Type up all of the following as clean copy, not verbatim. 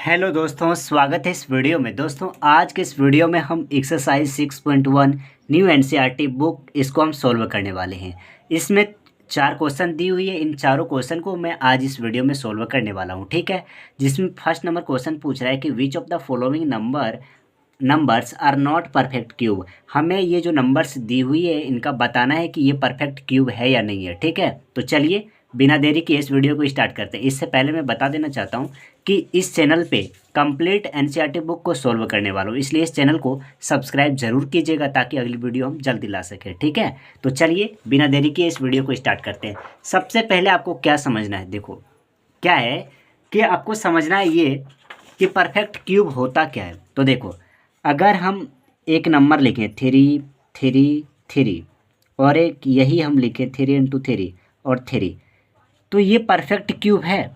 Hello दोस्तों, स्वागत है इस वीडियो में। दोस्तों आज के इस वीडियो में हम एक्सरसाइज 6.1 न्यू एनसीईआरटी बुक इसको हम सॉल्व करने वाले हैं। इसमें 4 क्वेश्चन दी हुई है। इन चारों क्वेश्चन को मैं आज इस वीडियो में सॉल्व करने वाला हूं, ठीक है। जिसमें फर्स्ट नंबर क्वेश्चन पूछ रहा है कि which of the following numbers are not perfect cube. हमें ये जो नंबर्स दी हुई है इनका बताना है कि ये परफेक्ट क्यूब है या नहीं है, ठीक है। तो चलिए बिना देरी के इस वीडियो को स्टार्ट करते हैं। इससे पहले मैं बता देना चाहता हूँ कि इस चैनल पे कंप्लीट एनसीईआरटी बुक को सॉल्व करने वाला हूँ, इसलिए इस चैनल को सब्सक्राइब जरूर कीजिएगा ताकि अगली वीडियो हम जल्दी ला सकें, ठीक है। तो चलिए बिना देरी के इस वीडियो को स्टार्ट करते हैं। सबसे पहले आपको क्या समझना है, देखो क्या है कि आपको समझना है ये कि परफेक्ट क्यूब होता क्या है। तो देखो, अगर हम एक नंबर लिखें 3 3 3 और एक यही हम लिखें 3 × 3 और 3, तो ये परफेक्ट क्यूब है।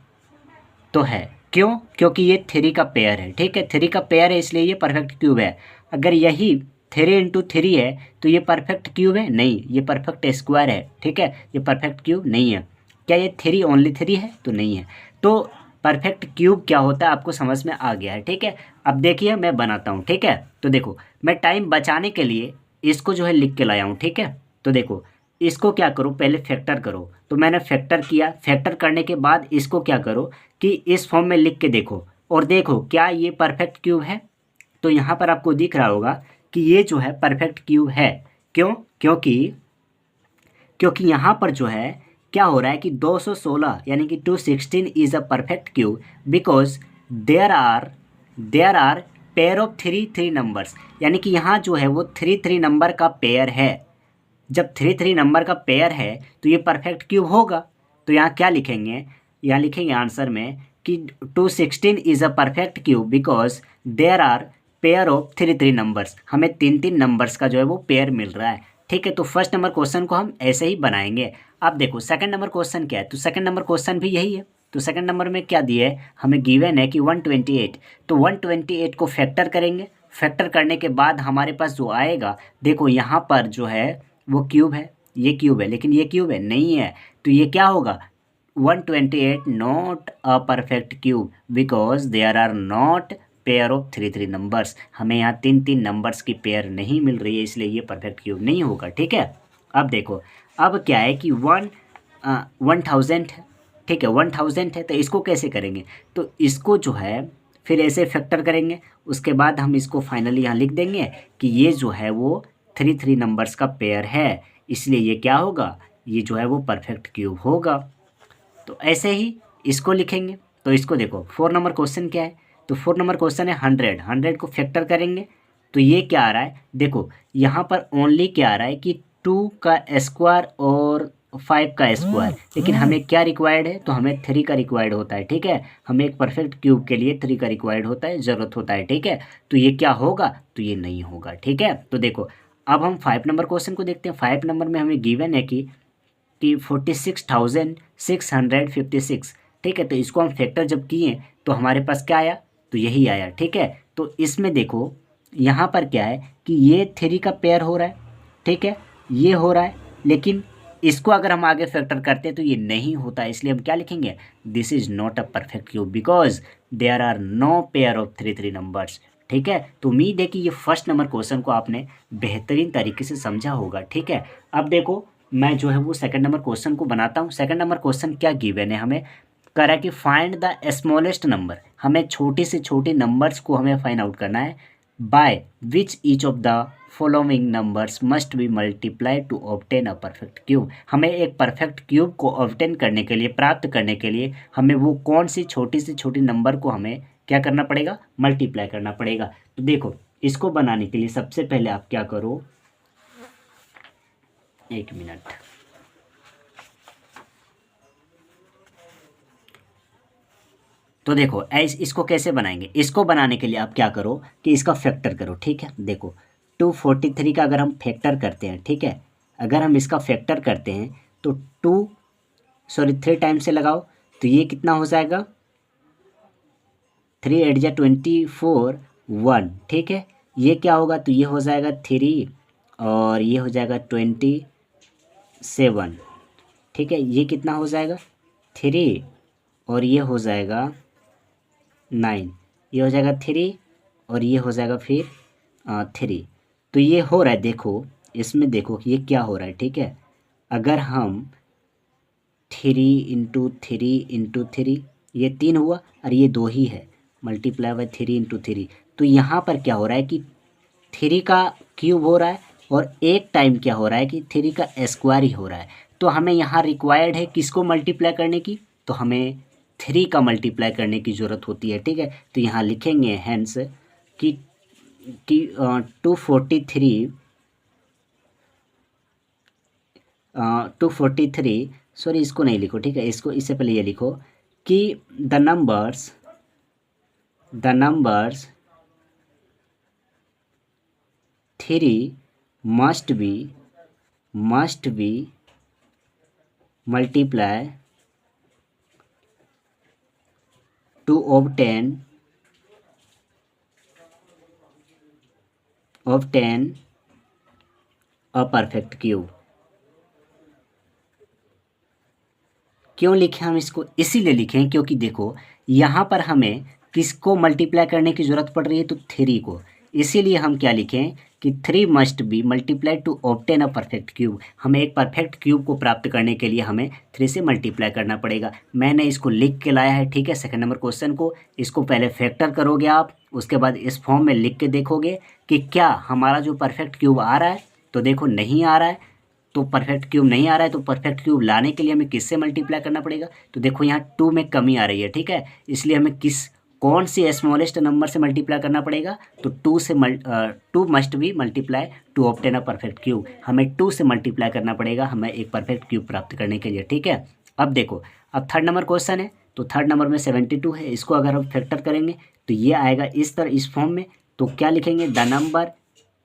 तो है क्यों? क्योंकि ये 3 का पेयर है, ठीक है। 3 का पेयर है इसलिए ये परफेक्ट क्यूब है। अगर यही 3 × 3 है तो ये परफेक्ट क्यूब है? नहीं, ये परफेक्ट स्क्वायर है, ठीक है। ये परफेक्ट क्यूब नहीं है। क्या ये 3 ओनली 3 है? तो नहीं है। तो परफेक्ट क्यूब क्या होता है आपको समझ में आ गया है, ठीक है। अब देखिए मैं बनाता हूँ, ठीक है। तो देखो मैं टाइम बचाने के लिए इसको जो है लिख के लाया हूँ, ठीक है। तो देखो इसको क्या करो, पहले फैक्टर करो। तो मैंने फैक्टर किया। फैक्टर करने के बाद इसको क्या करो कि इस फॉर्म में लिख के देखो और देखो क्या ये परफेक्ट क्यूब है। तो यहाँ पर आपको दिख रहा होगा कि ये जो है परफेक्ट क्यूब है। क्यों? क्योंकि यहाँ पर जो है क्या हो रहा है कि 216 यानी कि 216 is a perfect cube because there are pair of 3 numbers. यानी कि यहाँ जो है वो 3 नंबर का पेयर है। जब 3 नंबर का पेयर है तो ये परफेक्ट क्यूब होगा। तो यहाँ क्या लिखेंगे? यहाँ लिखेंगे आंसर में कि 216 is a perfect cube because there are pair of 3 numbers. हमें 3 नंबर्स का जो है वो पेयर मिल रहा है, ठीक है। तो फर्स्ट नंबर क्वेश्चन को हम ऐसे ही बनाएंगे। अब देखो सेकंड नंबर क्वेश्चन क्या है। तो सेकंड नंबर क्वेश्चन भी यही है। तो सेकंड नंबर में क्या दिया है, हमें गिवन है कि 128। तो 128 को फैक्टर करेंगे। फैक्टर करने के बाद हमारे पास जो आएगा, देखो यहाँ पर जो है वो क्यूब है, ये क्यूब है, लेकिन ये क्यूब है नहीं है। तो ये क्या होगा, 128 not a perfect cube because there are not pair of 3 numbers. हमें यहाँ 3 नंबर्स की पेयर नहीं मिल रही है, इसलिए ये परफेक्ट क्यूब नहीं होगा, ठीक है। अब देखो, अब क्या है कि 1000 है, ठीक है। 1000 है तो इसको कैसे करेंगे? तो इसको जो है फिर ऐसे फैक्टर करेंगे। उसके बाद हम इसको फाइनली यहाँ लिख देंगे कि ये जो है वो 3 नंबर्स का पेयर है, इसलिए ये क्या होगा, ये जो है वो परफेक्ट क्यूब होगा। तो ऐसे ही इसको लिखेंगे। तो इसको देखो 4 नंबर क्वेश्चन क्या है। तो 4 नंबर क्वेश्चन है 100 को फैक्टर करेंगे। तो ये क्या आ रहा है, देखो यहाँ पर ओनली क्या आ रहा है कि 2 का स्क्वायर और 5 का स्क्वायर, लेकिन हमें क्या रिक्वायर्ड है, तो हमें 3 का रिक्वायर्ड होता है, ठीक है। हमें एक परफेक्ट क्यूब के लिए 3 का रिक्वायर्ड होता है, ज़रूरत होता है, ठीक है। तो ये क्या होगा, तो ये नहीं होगा, ठीक है। तो देखो अब हम 5 नंबर क्वेश्चन को देखते हैं। 5 नंबर में हमें गिवन है कि 46,656, ठीक है। तो इसको हम फैक्टर जब किए तो हमारे पास क्या आया, तो यही आया, ठीक है। तो इसमें देखो यहाँ पर क्या है कि ये 3 का पेयर हो रहा है, ठीक है, ये हो रहा है, लेकिन इसको अगर हम आगे फैक्टर करते हैं तो ये नहीं होता, इसलिए हम क्या लिखेंगे, this is not a perfect cube because there are no pair of 3 numbers, ठीक है। तो उम्मीद है कि ये फर्स्ट नंबर क्वेश्चन को आपने बेहतरीन तरीके से समझा होगा, ठीक है। अब देखो मैं जो है वो सेकंड नंबर क्वेश्चन को बनाता हूँ। सेकंड नंबर क्वेश्चन क्या गिवन है, हमें करा कि फाइंड द स्मॉलेस्ट नंबर। हमें छोटे से छोटे नंबर्स को हमें फाइंड आउट करना है। By which each of the following numbers must be multiplied to obtain a perfect cube. हमें एक परफेक्ट क्यूब को ऑब्टेन करने के लिए, प्राप्त करने के लिए हमें वो कौन सी छोटी से छोटी नंबर को हमें क्या करना पड़ेगा, मल्टीप्लाई करना पड़ेगा। तो देखो इसको बनाने के लिए सबसे पहले आप क्या करो, एक मिनट, तो देखो इसको कैसे बनाएंगे। इसको बनाने के लिए आप क्या करो कि इसका फैक्टर करो, ठीक है। देखो 243 का अगर हम फैक्टर करते हैं, ठीक है, अगर हम इसका फैक्टर करते हैं तो 3 टाइम से लगाओ तो ये कितना हो जाएगा, 3 8 जा 24 1, ठीक है। ये क्या होगा, तो ये हो जाएगा 3 और ये हो जाएगा 27, ठीक है। ये कितना हो जाएगा 3 और ये हो जाएगा 9, ये हो जाएगा 3 और ये हो जाएगा फिर 3। तो ये हो रहा है, देखो इसमें देखो कि ये क्या हो रहा है, ठीक है। अगर हम 3 × 3 × 3 ये 3 हुआ और ये 2 ही है, मल्टीप्लाई बाय 3 × 3। तो यहाँ पर क्या हो रहा है कि 3 का क्यूब हो रहा है और एक टाइम क्या हो रहा है कि 3 का स्क्वायर ही हो रहा है। तो हमें यहाँ रिक्वायर्ड है किसको मल्टीप्लाई करने की, तो हमें 3 का मल्टीप्लाई करने की ज़रूरत होती है, ठीक है। तो यहाँ लिखेंगे हेंस कि 243 सॉरी इसको नहीं लिखो, ठीक है। इसको इससे पहले ये लिखो कि the numbers 3 must be multiply two obtain a perfect cube. क्यों लिखे हम इसको, इसीलिए लिखें क्योंकि देखो यहाँ पर हमें किसको मल्टीप्लाई करने की ज़रूरत पड़ रही है, तो 3 को। इसीलिए हम क्या लिखें कि 3 must be multiply two obtain a perfect cube. हमें एक परफेक्ट क्यूब को प्राप्त करने के लिए हमें 3 से मल्टीप्लाई करना पड़ेगा। मैंने इसको लिख के लाया है, ठीक है। सेकंड नंबर क्वेश्चन को इसको पहले फैक्टर करोगे आप, उसके बाद इस फॉर्म में लिख के देखोगे कि क्या हमारा जो परफेक्ट क्यूब आ रहा है, तो देखो नहीं आ रहा है। तो परफेक्ट क्यूब नहीं आ रहा है, तो परफेक्ट क्यूब लाने के लिए हमें किससे मल्टीप्लाई करना पड़ेगा, तो देखो यहाँ 2 में कमी आ रही है, ठीक है। इसलिए हमें कौन सी स्मॉलेस्ट नंबर से मल्टीप्लाई करना पड़ेगा, तो 2 must be multiply two obtain a perfect cube. हमें 2 से मल्टीप्लाई करना पड़ेगा हमें एक परफेक्ट क्यूब प्राप्त करने के लिए, ठीक है। अब देखो, अब थर्ड नंबर क्वेश्चन है, तो थर्ड नंबर में 72 है। इसको अगर हम फैक्टर करेंगे तो ये आएगा इस फॉर्म में। तो क्या लिखेंगे, the number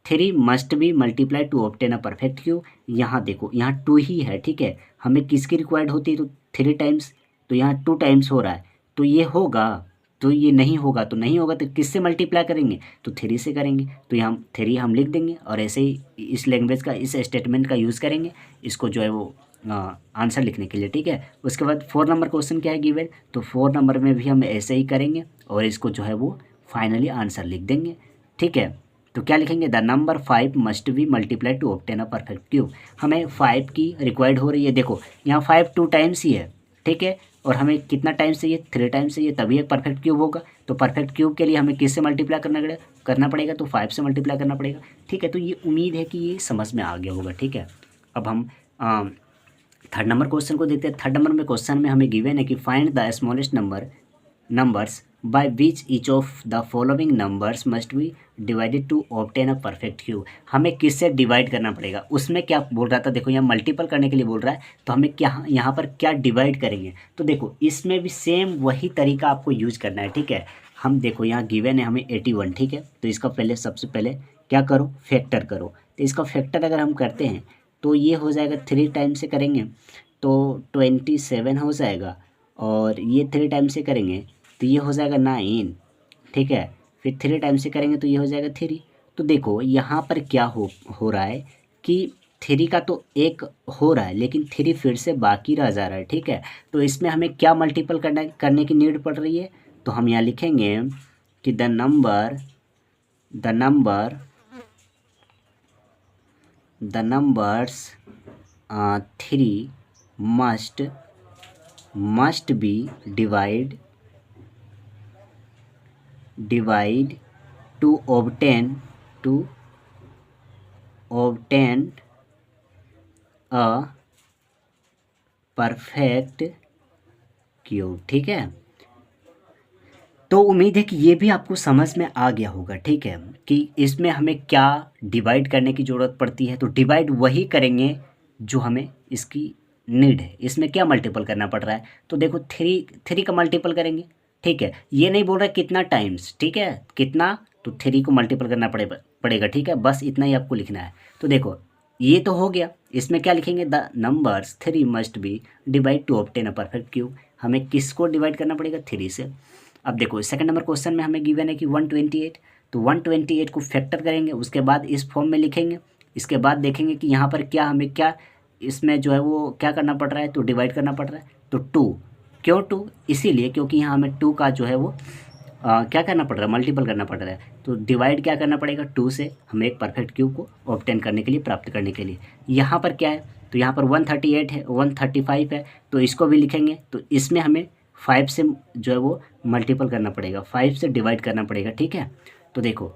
3 must be multiply two obtain a perfect cube. यहाँ देखो यहाँ 2 ही है, ठीक है। हमें किसकी रिक्वायर्ड होती है, तो 3 टाइम्स। तो यहाँ 2 टाइम्स हो रहा है, तो ये होगा, तो ये नहीं होगा, तो नहीं होगा तो किससे मल्टीप्लाई करेंगे, तो 3 से करेंगे। तो यहाँ 3 हम लिख देंगे और ऐसे ही इस लैंग्वेज का, इस स्टेटमेंट का यूज़ करेंगे इसको जो है वो आंसर लिखने के लिए, ठीक है। उसके बाद 4 नंबर क्वेश्चन क्या है गिवन, तो 4 नंबर में भी हम ऐसे ही करेंगे और इसको जो है वो फाइनली आंसर लिख देंगे, ठीक है। तो क्या लिखेंगे, the number 5 must be multiply two obtain a perfect cube. हमें 5 की रिक्वायर्ड हो रही है, देखो यहाँ 5 2 टाइम्स ही है, ठीक है। और हमें कितना टाइम्स चाहिए, 3 टाइम्स चाहिए, तभी एक परफेक्ट क्यूब होगा। तो परफेक्ट क्यूब के लिए हमें किससे मल्टीप्लाई करना पड़ेगा, तो 5 से मल्टीप्लाई करना पड़ेगा, ठीक है। तो ये उम्मीद है कि ये समझ में आ गया होगा, ठीक है। अब हम थर्ड नंबर क्वेश्चन को देखते हैं। थर्ड नंबर में क्वेश्चन में हमें गिवन है कि find the smallest numbers by which each of the following numbers must be divided to obtain a perfect cube. हमें किससे डिवाइड करना पड़ेगा, उसमें क्या बोल रहा था, देखो यहाँ मल्टीपल करने के लिए बोल रहा है, तो हमें क्या यहाँ पर क्या डिवाइड करेंगे, तो देखो इसमें भी सेम वही तरीका आपको यूज करना है, ठीक है। हम देखो यहाँ गिवन है हमें 81, ठीक है। तो इसका पहले सबसे पहले क्या करो, फैक्टर करो। तो इसका फैक्टर अगर हम करते हैं तो ये हो जाएगा 3 टाइम से करेंगे तो 27 हो जाएगा, और ये 3 टाइम से करेंगे तो ये हो जाएगा 9, ठीक है। फिर 3 टाइम से करेंगे तो ये हो जाएगा 3। तो देखो यहाँ पर क्या हो रहा है कि 3 का तो एक हो रहा है, लेकिन 3 फिर से बाकी रह जा रहा है, ठीक है। तो इसमें हमें क्या मल्टीपल करने की नीड पड़ रही है, तो हम यहाँ लिखेंगे कि the numbers 3 must be divide to obtain a perfect cube, ठीक है। तो उम्मीद है कि ये भी आपको समझ में आ गया होगा, ठीक है, कि इसमें हमें क्या डिवाइड करने की ज़रूरत पड़ती है। तो डिवाइड वही करेंगे जो हमें इसकी नीड है। इसमें क्या मल्टीपल करना पड़ रहा है, तो देखो 3 का मल्टीपल करेंगे, ठीक है। ये नहीं बोल रहा कितना टाइम्स, ठीक है, कितना, तो 3 को मल्टीपल करना पड़ेगा, ठीक है। बस इतना ही आपको लिखना है। तो देखो ये तो हो गया, इसमें क्या लिखेंगे, the numbers 3 must be divide two obtain a perfect cube. हमें किसको डिवाइड करना पड़ेगा, 3 से। अब देखो सेकंड नंबर क्वेश्चन में हमें गिवन है कि 128, तो 128 को फैक्टर करेंगे, उसके बाद इस फॉर्म में लिखेंगे। इसके बाद देखेंगे कि यहाँ पर हमें क्या इसमें जो है वो क्या करना पड़ रहा है, तो डिवाइड करना पड़ रहा है। तो 2, क्यों 2, इसीलिए क्योंकि यहाँ हमें 2 का जो है वो क्या करना पड़ रहा है, मल्टीपल करना पड़ रहा है। तो डिवाइड क्या करना पड़ेगा, 2 से हमें एक परफेक्ट क्यूब को ऑब्टेन करने के लिए, प्राप्त करने के लिए। यहाँ पर क्या है, तो यहाँ पर 138 है, 135 है, तो इसको भी लिखेंगे। तो इसमें हमें 5 से जो है वो मल्टीपल करना पड़ेगा, 5 से डिवाइड करना पड़ेगा, ठीक है। तो देखो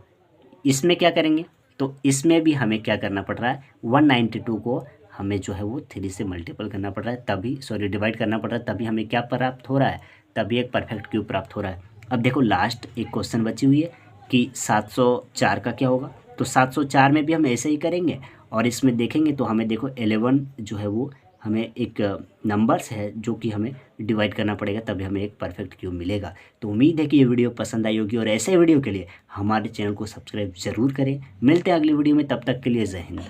इसमें क्या करेंगे, तो इसमें भी हमें क्या करना पड़ रहा है, 192 को हमें जो है वो 3 से मल्टीपल करना पड़ रहा है, तभी डिवाइड करना पड़ रहा है, तभी हमें क्या प्राप्त हो रहा है, तभी एक परफेक्ट क्यूब प्राप्त हो रहा है। अब देखो लास्ट एक क्वेश्चन बची हुई है कि 704 का क्या होगा। तो 704 में भी हम ऐसे ही करेंगे और इसमें देखेंगे तो हमें देखो 11 जो है वो हमें एक नंबर्स है जो कि हमें डिवाइड करना पड़ेगा, तभी हमें एक परफेक्ट क्यूब मिलेगा। तो उम्मीद है कि ये वीडियो पसंद आई होगी और ऐसे वीडियो के लिए हमारे चैनल को सब्सक्राइब ज़रूर करें। मिलते हैं अगली वीडियो में, तब तक के लिए जय हिंद।